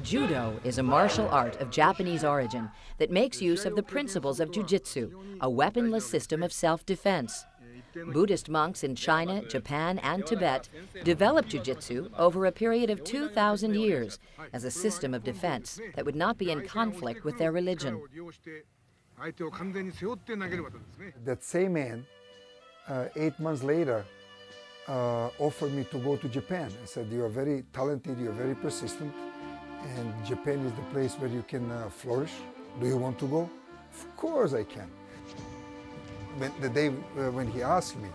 Judo is a martial art of Japanese origin that makes use of the principles of jujitsu, a weaponless system of self-defense. Buddhist monks in China, Japan, and Tibet developed jujitsu over a period of 2,000 years as a system of defense that would not be in conflict with their religion. That same man, 8 months later, offered me to go to Japan. I said, "You are very talented, you are very persistent, and Japan is the place where you can flourish. Do you want to go?" "Of course I can." The day when he asked me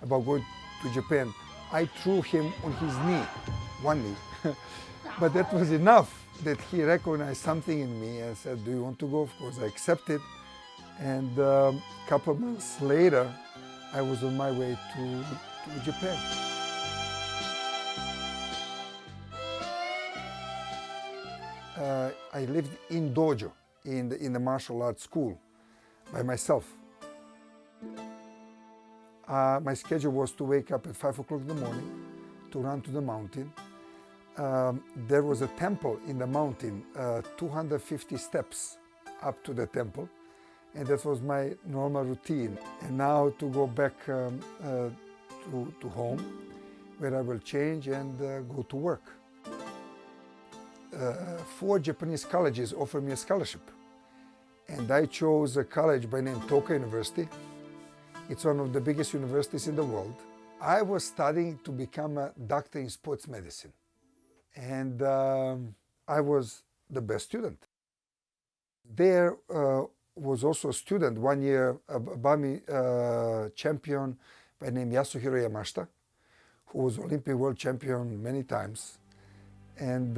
about going to Japan, I threw him on his knee, one knee. But that was enough that he recognized something in me and said, "Do you want to go?" Of course I accepted. And a couple of months later, I was on my way to Japan. I lived in dojo, in the martial arts school, by myself. My schedule was to wake up at 5 o'clock in the morning, to run to the mountain. There was a temple in the mountain, 250 steps up to the temple, and that was my normal routine. And now to go back to home, where I will change and go to work. 4 Japanese colleges offered me a scholarship, and I chose a college by name Tokai University. It's one of the biggest universities in the world. I was studying to become a doctor in sports medicine, and I was the best student. There was also a student, 1 year, a Bami champion by name Yasuhiro Yamashita, who was Olympic world champion many times. And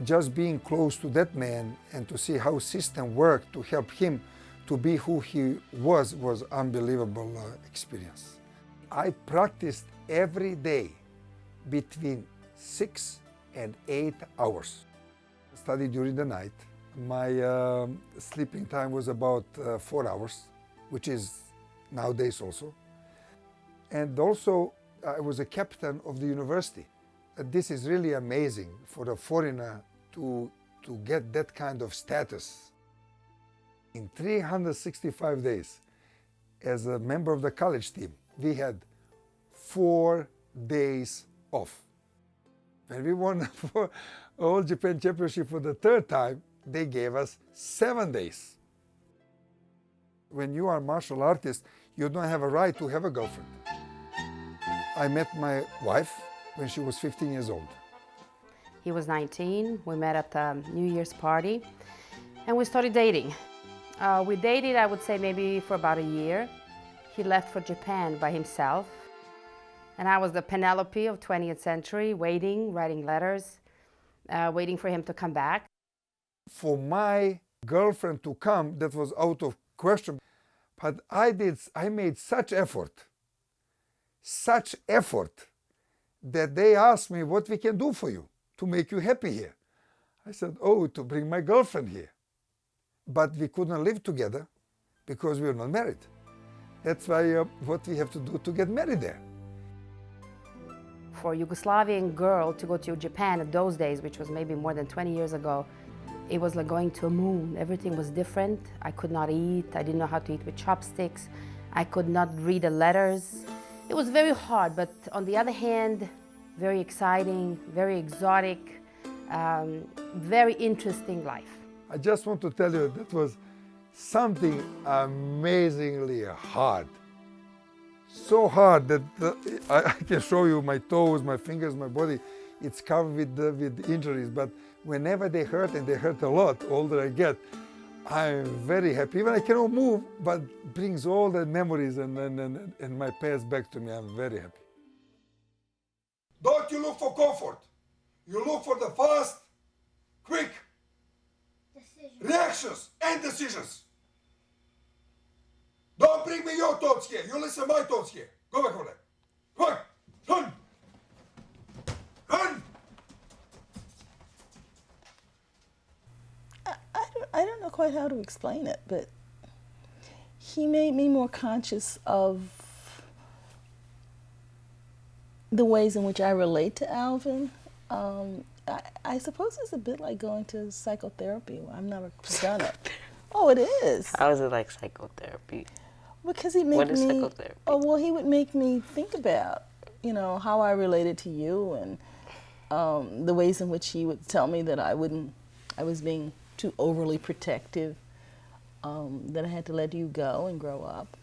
just being close to that man and to see how system worked to help him to be who he was unbelievable experience. I practiced every day between 6 and 8 hours. I studied during the night. My sleeping time was about 4 hours, which is nowadays also. And also I was a captain of the university. This is really amazing for a foreigner to get that kind of status. In 365 days, as a member of the college team, we had 4 days off. When we won the All Japan Championship for the 3rd time, they gave us 7 days. When you are a martial artist, you don't have a right to have a girlfriend. I met my wife when she was 15 years old. He was 19, we met at a New Year's party, and we started dating. We dated, I would say, maybe for about a year. He left for Japan by himself, and I was the Penelope of 20th century, waiting, writing letters, waiting for him to come back. For my girlfriend to come, that was out of question. But I made such effort, that they asked me what we can do for you to make you happy here. I said, "Oh, to bring my girlfriend here." But we couldn't live together because we were not married. That's why what we have to do to get married there. For a Yugoslavian girl to go to Japan in those days, which was maybe more than 20 years ago, it was like going to a moon. Everything was different. I could not eat. I didn't know how to eat with chopsticks. I could not read the letters. It was very hard, but on the other hand, very exciting, very exotic, very interesting life. I just want to tell you that was something amazingly hard. So hard that I can show you my toes, my fingers, my body. It's covered with injuries, but whenever they hurt, and they hurt a lot, the older I get, I'm very happy. Even I cannot move, but brings all the memories and my past back to me. I'm very happy. Don't you look for comfort. You look for the fast, quick reactions and decisions. Don't bring me your thoughts here. You listen to my thoughts here. Go back over there. Quick, run. Run. I don't know quite how to explain it, but he made me more conscious of the ways in which I relate to Alvin, I suppose it's a bit like going to psychotherapy. I've never done it. Oh, it is. How is it like psychotherapy? Because he made What is me. psychotherapy? Oh well, he would make me think about, how I related to you, and the ways in which he would tell me that I was being too overly protective, that I had to let you go and grow up.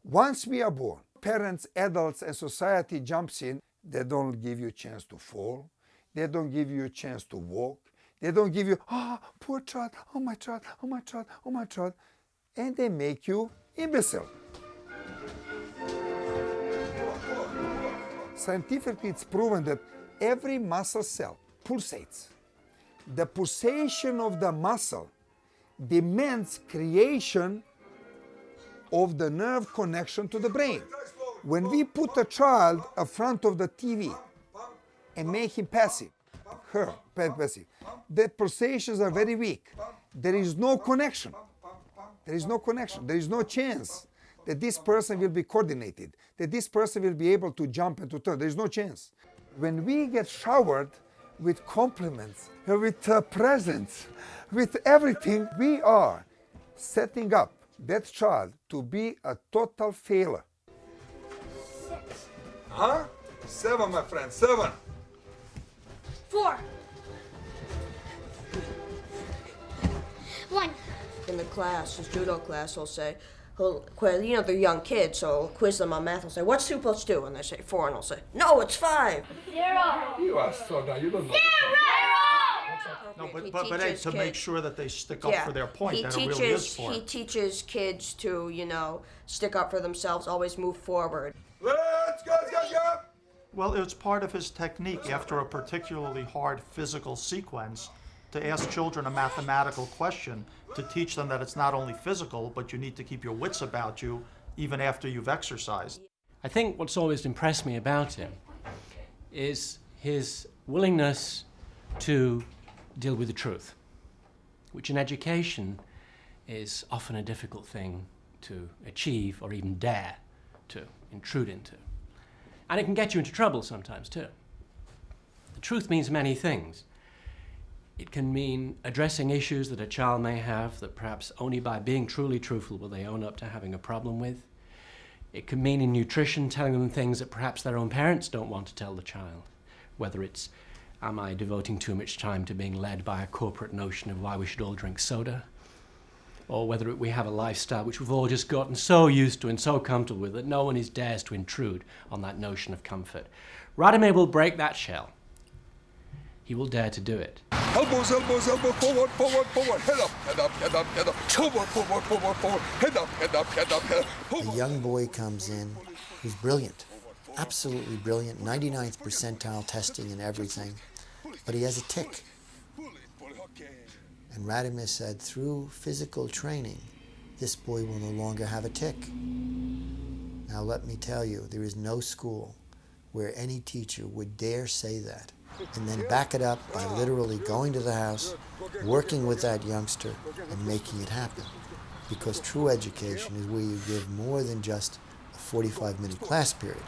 Once we are born, parents, adults, and society jumps in. They don't give you a chance to fall. They don't give you a chance to walk. They don't give you, poor child, oh my child, oh my child, oh my child. And they make you imbecile. Scientifically, it's proven that every muscle cell pulsates. The pulsation of the muscle demands creation of the nerve connection to the brain. When we put a child in front of the TV and make him passive, passive, the pulsations are very weak. There is no connection. There is no connection. There is no chance that this person will be coordinated, that this person will be able to jump and to turn. There is no chance. When we get showered with compliments, with presents, with everything, we are setting up that child to be a total failure. 7, my friend, 7. 4. 1. In the class, his judo class, he'll quiz, they're young kids, so he'll quiz them on math. He'll say, what's 2 plus 2? And they say 4, and he'll say, no, it's 5. 0. You are so dumb, you don't know. 0. No, He but Ed, teaches to make kids- sure that they stick up for their point, that it really is for. He teaches kids to, stick up for themselves, always move forward. Let's go, go, go. Well, it's part of his technique after a particularly hard physical sequence to ask children a mathematical question to teach them that it's not only physical, but you need to keep your wits about you even after you've exercised. I think what's always impressed me about him is his willingness to deal with the truth, which in education is often a difficult thing to achieve or even dare to intrude into. And it can get you into trouble sometimes too. The truth means many things. It can mean addressing issues that a child may have that perhaps only by being truly truthful will they own up to having a problem with. It can mean in nutrition telling them things that perhaps their own parents don't want to tell the child, whether it's, am I devoting too much time to being led by a corporate notion of why we should all drink soda? Or whether we have a lifestyle which we've all just gotten so used to and so comfortable with that no one dares to intrude on that notion of comfort. Radomir will break that shell. He will dare to do it. Elbows, elbows, elbow, forward, forward, forward, head up, head up, head up, head up, forward, forward, forward, forward, head up, head up, head up, head up. A young boy comes in who's brilliant, absolutely brilliant, 99th percentile testing and everything, but he has a tic. And Radomir said, through physical training, this boy will no longer have a tic. Now let me tell you, there is no school where any teacher would dare say that and then back it up by literally going to the house, working with that youngster, and making it happen. Because true education is where you give more than just a 45-minute class period.